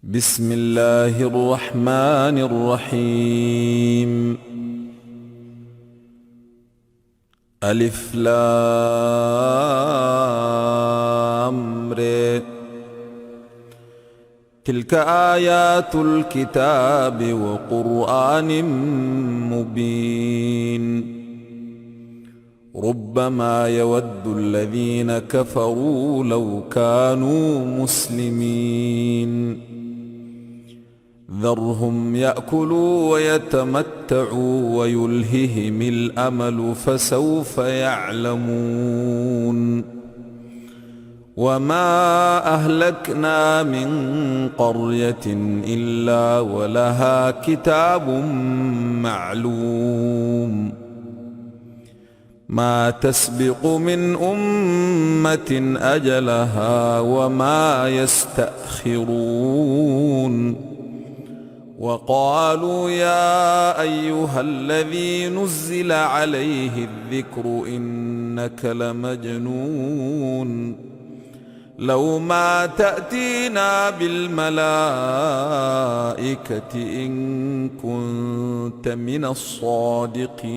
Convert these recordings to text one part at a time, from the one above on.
بسم الله الرحمن الرحيم. ألف لام ر. تلك آيات الكتاب وقرآن مبين. ربما يود الذين كفروا لو كانوا مسلمين. ذرهم يأكلوا ويتمتعوا ويلههم الأمل فسوف يعلمون. وما أهلكنا من قرية إلا ولها كتاب معلوم. ما تسبق من أمة أجلها وما يستأخرون. وقالوا يا أيها الذي نزل عليه الذكر إنك لمجنون. لو ما تأتينا بالملائكة إن كنت من الصادقين.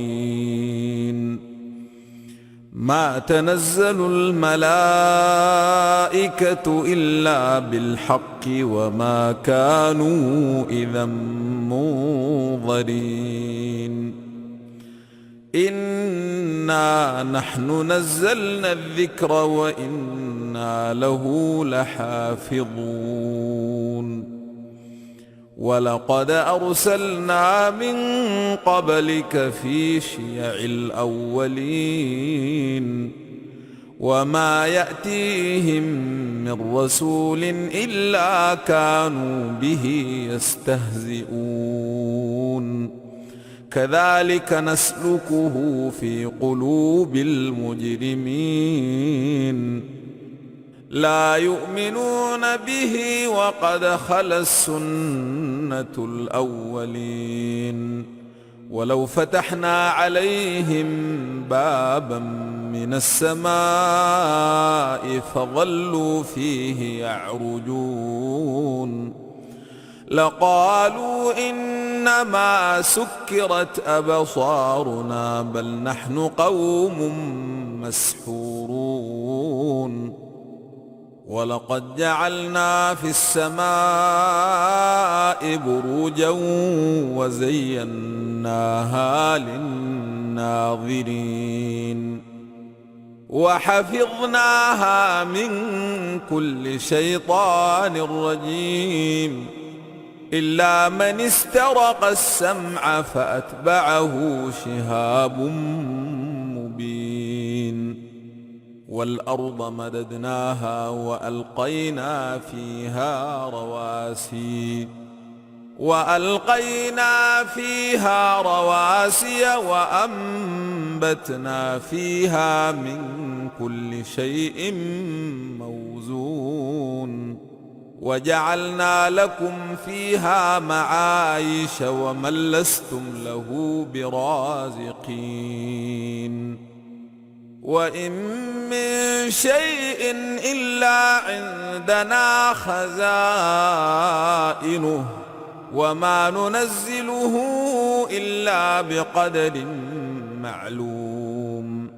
ما تنزل الملائكة إلا بالحق وما كانوا إذا منظرين. إنا نحن نزلنا الذكر وإنا له لحافظون. ولقد أرسلنا من قبلك في شيع الأولين. وما يأتيهم من رسول إلا كانوا به يستهزئون. كذلك نسلكه في قلوب المجرمين. لا يؤمنون به وقد خلت سنة الأولين. ولو فتحنا عليهم بابا من السماء فظلوا فيه يعرجون لقالوا إنما سكرت أبصارنا بل نحن قوم مسحورون. ولقد جعلنا في السماء بروجا وزيناها للناظرين. وحفظناها من كل شيطان رجيم إلا من استرق السمع فأتبعه شهاب مبين. والأرض مددناها وألقينا فيها رواسي وأنبتنا فيها من كل شيء موزون. وجعلنا لكم فيها معايش ومن لستم له برازقين. وإن من شيء إلا عندنا خزائنه وما ننزله إلا بقدر معلوم.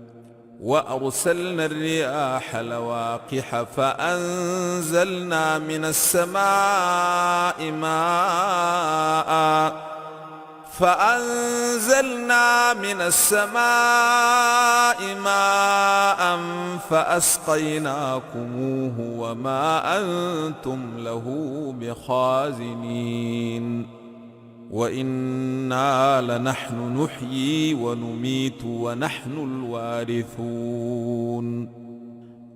وأرسلنا الرياح لواقح فأنزلنا من السماء ماء فأسقيناكموه وما أنتم له بخازنين. وإنا لنحن نحيي ونميت ونحن الوارثون.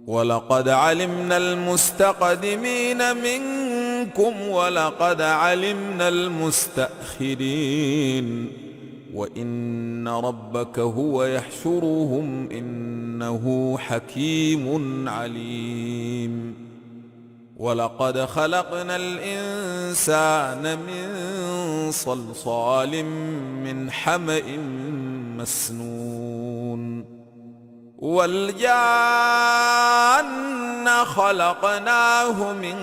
ولقد علمنا المستقدمين منكم ولقد علمنا المستأخرين. وإن ربك هو يحشرهم إنه حكيم عليم. ولقد خلقنا الإنسان من صلصال من حمأ مسنون. والجان خلقناه من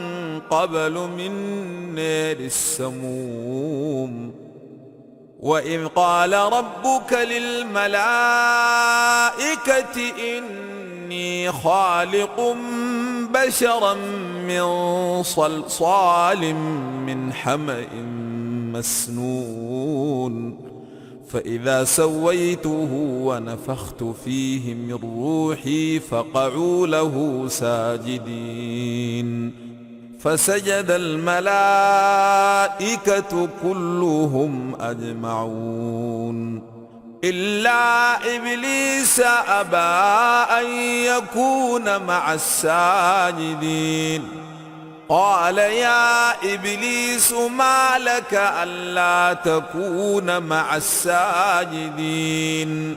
قبل من نار السموم وإذ قال ربك للملائكة إني خالق بشرا من صلصال من حمأ مسنون فإذا سويته ونفخت فيه من روحي فقعوا له ساجدين فسجد الملائكة كلهم أجمعون إلا إبليس أبى أن يكون مع الساجدين قال يا إبليس ما لك ألا تكون مع الساجدين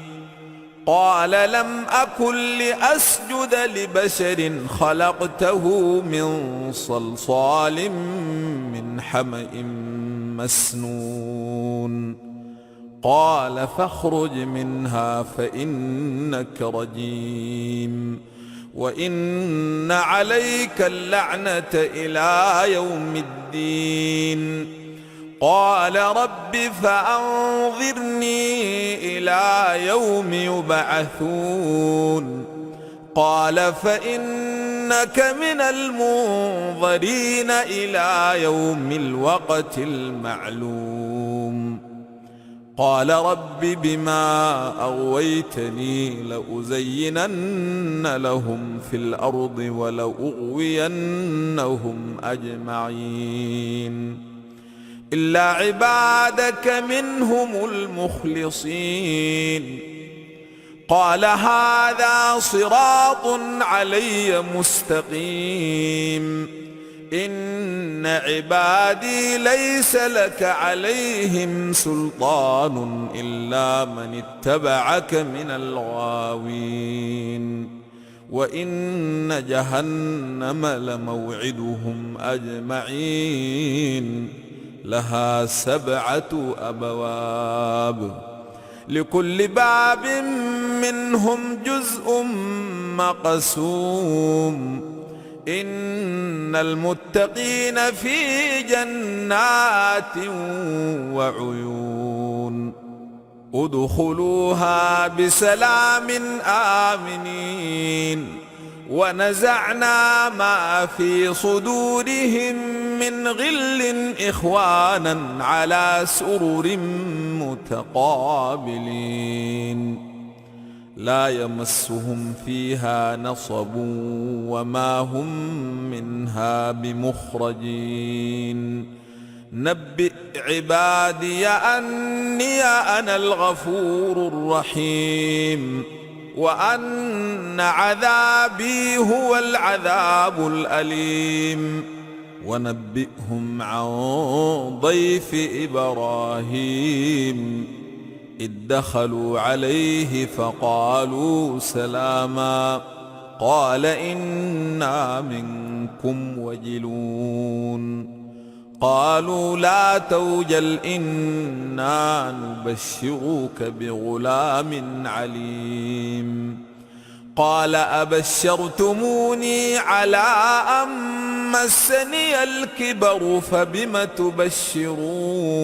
قال لم أكن لأسجد لبشر خلقته من صلصال من حمأ مسنون قال فاخرج منها فإنك رجيم وإن عليك اللعنة إلى يوم الدين قال رب فأنظرني إلى يوم يبعثون قال فإنك من المنظرين إلى يوم الوقت المعلوم قال رب بما أغويتني لأزينن لهم في الأرض ولأغوينهم أجمعين إلا عبادك منهم المخلصين قال هذا صراط علي مستقيم إن عبادي ليس لك عليهم سلطان إلا من اتبعك من الغاوين وإن جهنم لموعدهم أجمعين لها 7 أبواب لكل باب منهم جزء مقسوم إن المتقين في جنات وعيون ادخلوها بسلام آمنين ونزعنا ما في صدورهم من غل إخوانا على سرر متقابلين لا يمسهم فيها نصب وما هم منها بمخرجين نبئ عبادي أني أنا الغفور الرحيم وأن عذابي هو العذاب الأليم ونبئهم عن ضيف إبراهيم إذ دخلوا عليه فقالوا سلاما قال إنا منكم وجلون قالوا لا توجل إنا نبشرك بغلام عليم قال أبشرتموني على أن مسني الكبر فبم تبشرون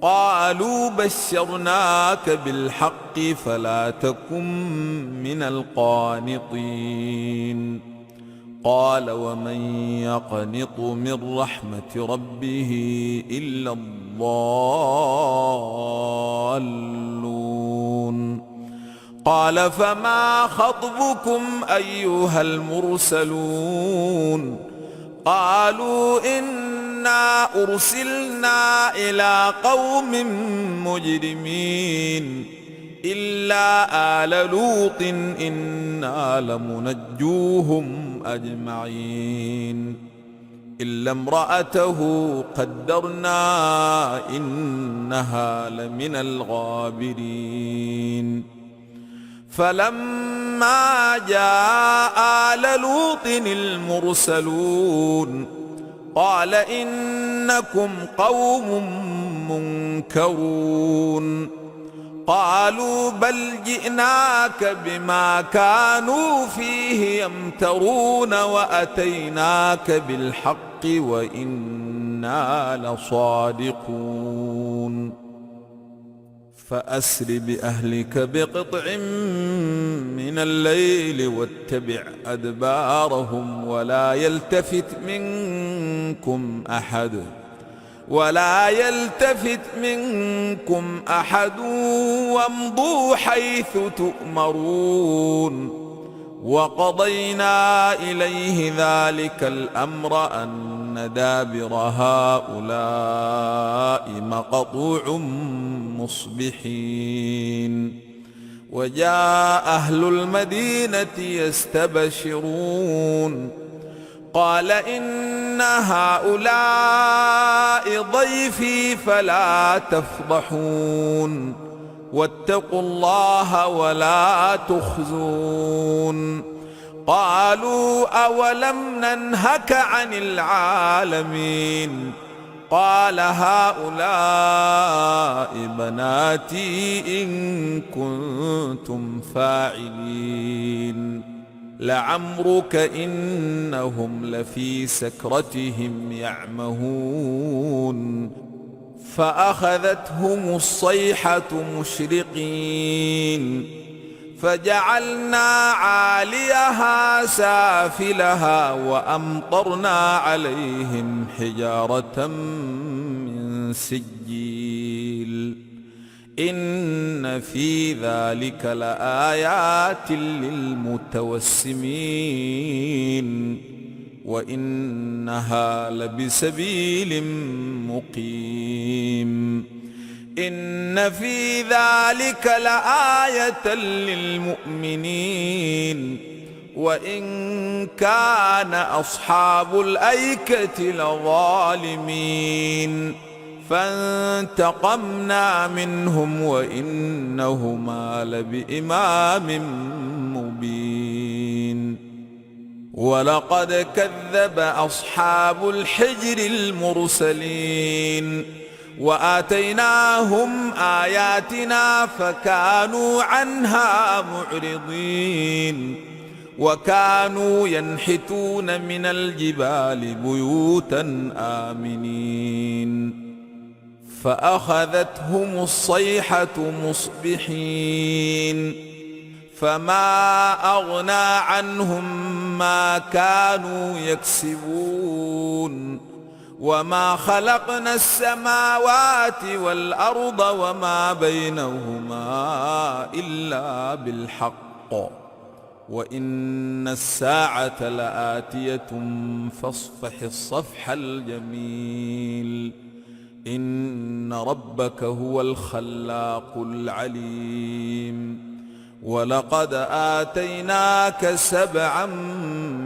قالوا بشرناك بالحق فلا تكن من القانطين قال ومن يقنط من رحمة ربه إلا الضالون قال فما خطبكم أيها المرسلون قالوا إنا أرسلنا إلى قوم مجرمين إلا آل لوط إنا لمنجوهم أجمعين إلا امرأته قدرنا إنها لمن الغابرين فلما جاء آل لوط المرسلون قال إنكم قوم منكرون قالوا بل جئناك بما كانوا فيه يمترون وأتيناك بالحق وإنا لصادقون فأسر بأهلك بقطع من الليل واتبع أدبارهم ولا يلتفت منكم أحد وامضوا حيث تؤمرون وقضينا إليه ذلك الأمر أن دابر هؤلاء مقطوع مصبحين وجاء أهل المدينة يستبشرون قال إن هؤلاء ضيفي فلا تفضحون واتقوا الله ولا تخزون قالوا أولم ننهك عن العالمين قال هؤلاء بناتي إن كنتم فاعلين لعمرك إنهم لفي سكرتهم يعمهون فأخذتهم الصيحة مشرقين فجعلنا عاليها سافلها وأمطرنا عليهم حجارة من سجيل إن في ذلك لآيات للمتوسمين وإنها لبسبيل مقيم إن في ذلك لآية للمؤمنين وإن كان أصحاب الأيكة لظالمين فانتقمنا منهم وإنهما لبإمام مبين ولقد كذب أصحاب الحجر المرسلين وآتيناهم آياتنا فكانوا عنها معرضين وكانوا ينحتون من الجبال بيوتا آمنين فأخذتهم الصيحة مصبحين فما أغنى عنهم ما كانوا يكسبون وما خلقنا السماوات والأرض وما بينهما إلا بالحق وإن الساعة لآتية فاصفح الصفح الجميل إن ربك هو الخلاق العليم ولقد آتيناك 7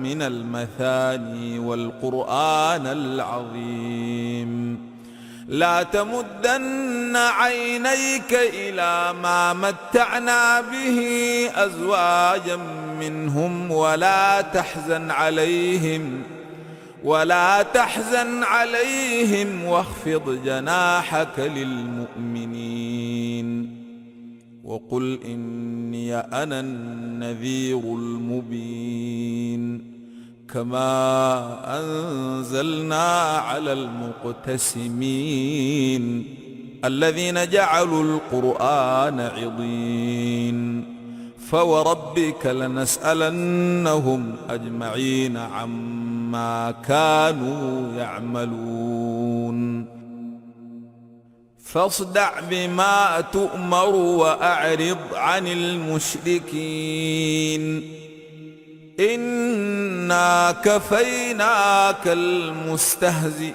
من المثاني والقرآن العظيم لا تمدن عينيك إلى ما متعنا به أزواجا منهم ولا تحزن عليهم واخفض جناحك للمؤمنين وقل إني أنا النذير المبين كما أنزلنا على المقتسمين الذين جعلوا القرآن عضين فوربك لنسألنهم أجمعين عما كانوا يعملون فاصدع بما تؤمر وأعرض عن المشركين إنا كفيناك المستهزئين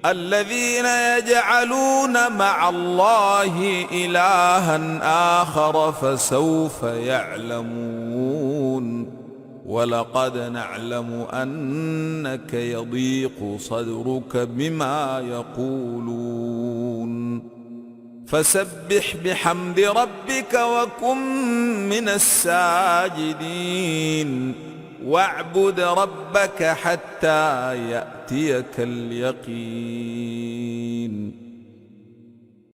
الذين يجعلون مع الله إلها آخر فسوف يعلمون ولقد نعلم أنك يضيق صدرك بما يقولون فسبح بحمد ربك وكن من الساجدين واعبد ربك حتى يأتيك اليقين